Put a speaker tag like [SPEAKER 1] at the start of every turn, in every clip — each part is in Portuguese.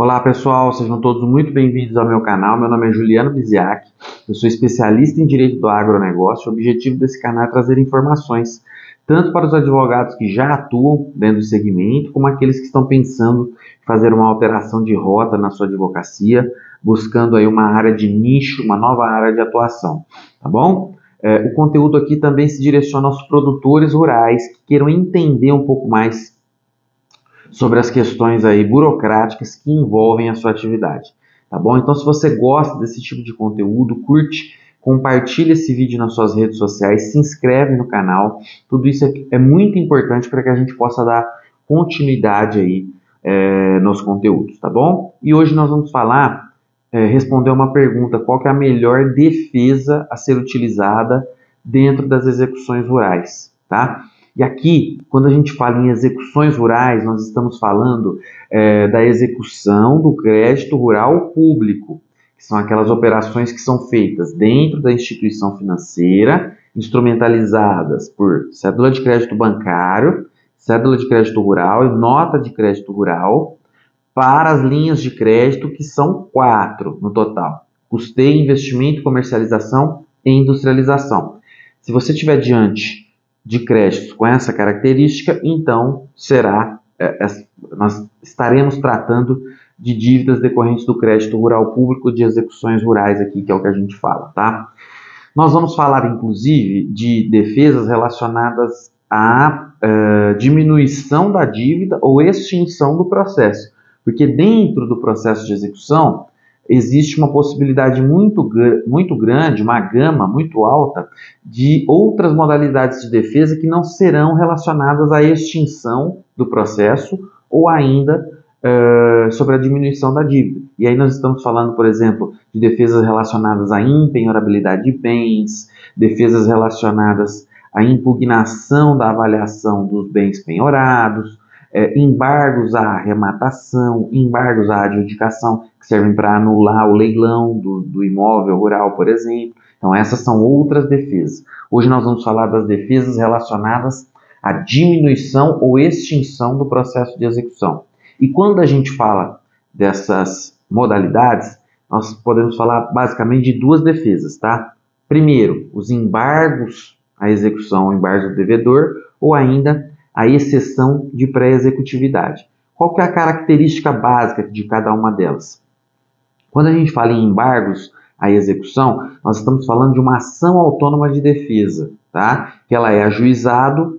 [SPEAKER 1] Olá pessoal, sejam todos muito bem-vindos ao meu canal. Meu nome é Juliano Biziac, eu sou especialista em Direito do Agronegócio. O objetivo desse canal é trazer informações tanto para os advogados que já atuam dentro do segmento, como aqueles que estão pensando em fazer uma alteração de rota na sua advocacia, buscando aí uma área de nicho, uma nova área de atuação, tá bom? O conteúdo aqui também se direciona aos produtores rurais que queiram entender um pouco mais sobre as questões aí burocráticas que envolvem a sua atividade, tá bom? Então, se você gosta desse tipo de conteúdo, curte, compartilha esse vídeo nas suas redes sociais, se inscreve no canal. Tudo isso é muito importante para que a gente possa dar continuidade aí nos conteúdos, tá bom? E hoje nós vamos responder uma pergunta: qual que é a melhor defesa a ser utilizada dentro das execuções rurais, tá? E aqui, quando a gente fala em execuções rurais, nós estamos falando da execução do crédito rural público, que são aquelas operações que são feitas dentro da instituição financeira, instrumentalizadas por cédula de crédito bancário, cédula de crédito rural e nota de crédito rural, para as linhas de crédito, que são 4 no total: custeio, investimento, comercialização e industrialização. Se você estiver diante de créditos com essa característica, então nós estaremos tratando de dívidas decorrentes do crédito rural público, de execuções rurais aqui, que é o que a gente fala, tá? Nós vamos falar, inclusive, de defesas relacionadas à diminuição da dívida ou extinção do processo, porque dentro do processo de execução existe uma possibilidade muito grande, uma gama muito alta de outras modalidades de defesa que não serão relacionadas à extinção do processo ou ainda sobre a diminuição da dívida. E aí nós estamos falando, por exemplo, de defesas relacionadas à impenhorabilidade de bens, defesas relacionadas à impugnação da avaliação dos bens penhorados, embargos à arrematação, embargos à adjudicação, que servem para anular o leilão do imóvel rural, por exemplo. Então, essas são outras defesas. Hoje nós vamos falar das defesas relacionadas à diminuição ou extinção do processo de execução. E quando a gente fala dessas modalidades, nós podemos falar basicamente de duas defesas, tá? Primeiro, os embargos à execução, embargos do devedor, ou ainda a exceção de pré-executividade. Qual que é a característica básica de cada uma delas? Quando a gente fala em embargos à execução, nós estamos falando de uma ação autônoma de defesa, tá? Que ela é ajuizada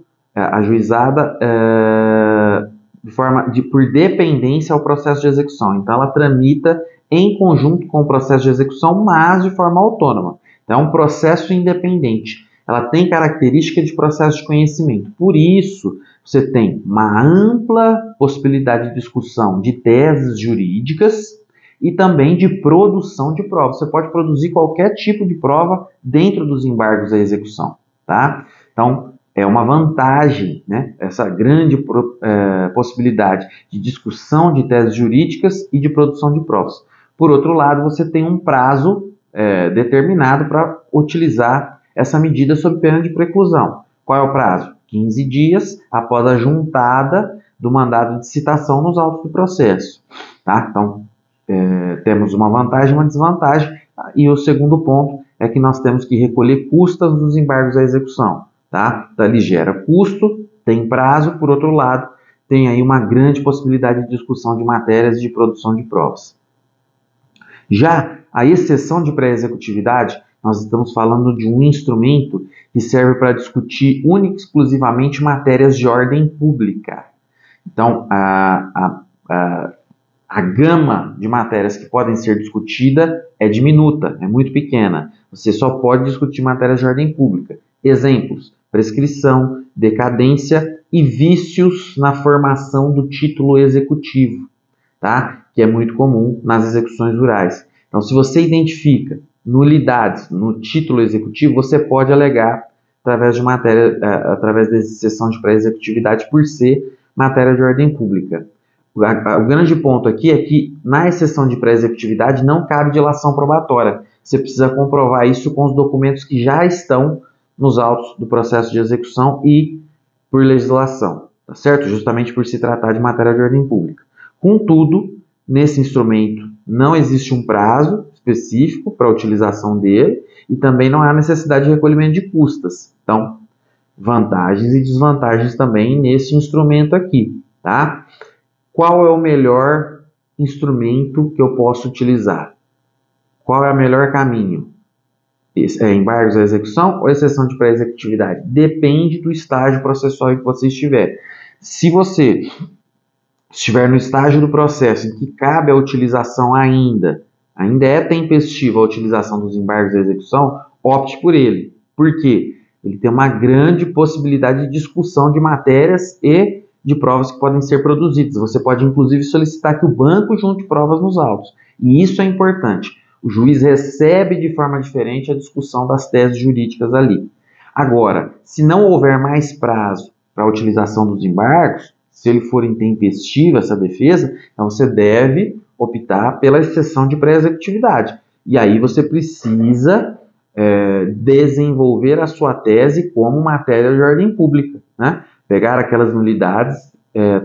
[SPEAKER 1] por dependência ao processo de execução. Então, ela tramita em conjunto com o processo de execução, mas de forma autônoma. Então, é um processo independente. Ela tem característica de processo de conhecimento. Por isso, você tem uma ampla possibilidade de discussão de teses jurídicas e também de produção de prova. Você pode produzir qualquer tipo de prova dentro dos embargos à execução, tá? Então, é uma vantagem, né? Essa grande possibilidade de discussão de teses jurídicas e de produção de provas. Por outro lado, você tem um prazo determinado para utilizar essa medida sob pena de preclusão. Qual é o prazo? 15 dias após a juntada do mandado de citação nos autos do processo, tá? Então, temos uma vantagem e uma desvantagem. E o segundo ponto é que nós temos que recolher custas dos embargos à execução, tá? Então, ele gera custo, tem prazo, por outro lado, tem aí uma grande possibilidade de discussão de matérias e de produção de provas. Já a exceção de pré-executividade, nós estamos falando de um instrumento que serve para discutir única e exclusivamente matérias de ordem pública. Então, a gama de matérias que podem ser discutida é diminuta, é muito pequena. Você só pode discutir matérias de ordem pública. Exemplos: prescrição, decadência e vícios na formação do título executivo, tá? Que é muito comum nas execuções rurais. Então, se você identifica nulidades no título executivo, você pode alegar através da exceção de pré-executividade, por ser matéria de ordem pública. O grande ponto aqui é que na exceção de pré-executividade não cabe dilação probatória. Você precisa comprovar isso com os documentos que já estão nos autos do processo de execução e por legislação, tá certo? Justamente por se tratar de matéria de ordem pública. Contudo, Nesse instrumento não existe um prazo específico para a utilização dele e também não há necessidade de recolhimento de custas. Então, vantagens e desvantagens também nesse instrumento aqui, tá? Qual é o melhor instrumento que eu posso utilizar? Qual é o melhor caminho? Embargos à execução ou exceção de pré-executividade? Depende do estágio processual em que você estiver. Se você estiver no estágio do processo em que cabe a utilização ainda é tempestiva a utilização dos embargos à execução, opte por ele. Por quê? Ele tem uma grande possibilidade de discussão de matérias e de provas que podem ser produzidas. Você pode, inclusive, solicitar que o banco junte provas nos autos. E isso é importante. O juiz recebe de forma diferente a discussão das teses jurídicas ali. Agora, se não houver mais prazo para a utilização dos embargos, se ele for intempestivo, essa defesa, então você deve optar pela exceção de pré-executividade. E aí você precisa desenvolver a sua tese como matéria de ordem pública, né? Pegar aquelas nulidades,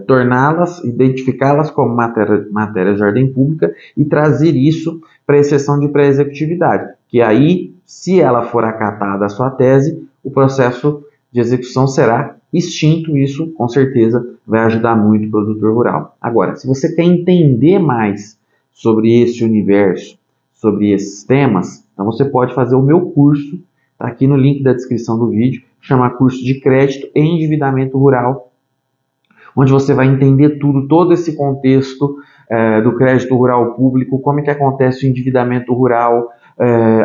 [SPEAKER 1] torná-las, identificá-las como matérias de ordem pública e trazer isso para a exceção de pré-executividade, que aí, se ela for acatada a sua tese, o processo de execução será extinto. Isso, com certeza, vai ajudar muito o produtor rural. Agora, se você quer entender mais sobre esse universo, sobre esses temas, então você pode fazer o meu curso, tá aqui no link da descrição do vídeo, chama Curso de Crédito e Endividamento Rural, onde você vai entender tudo, todo esse contexto do crédito rural público, como é que acontece o endividamento rural,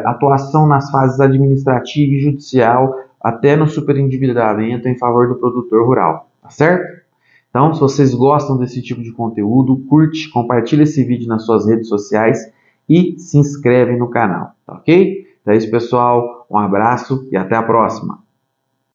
[SPEAKER 1] atuação nas fases administrativa e judicial, até no superendividamento em favor do produtor rural, tá certo? Então, se vocês gostam desse tipo de conteúdo, curte, compartilha esse vídeo nas suas redes sociais e se inscreve no canal, tá ok? Então é isso, pessoal, um abraço e até a próxima!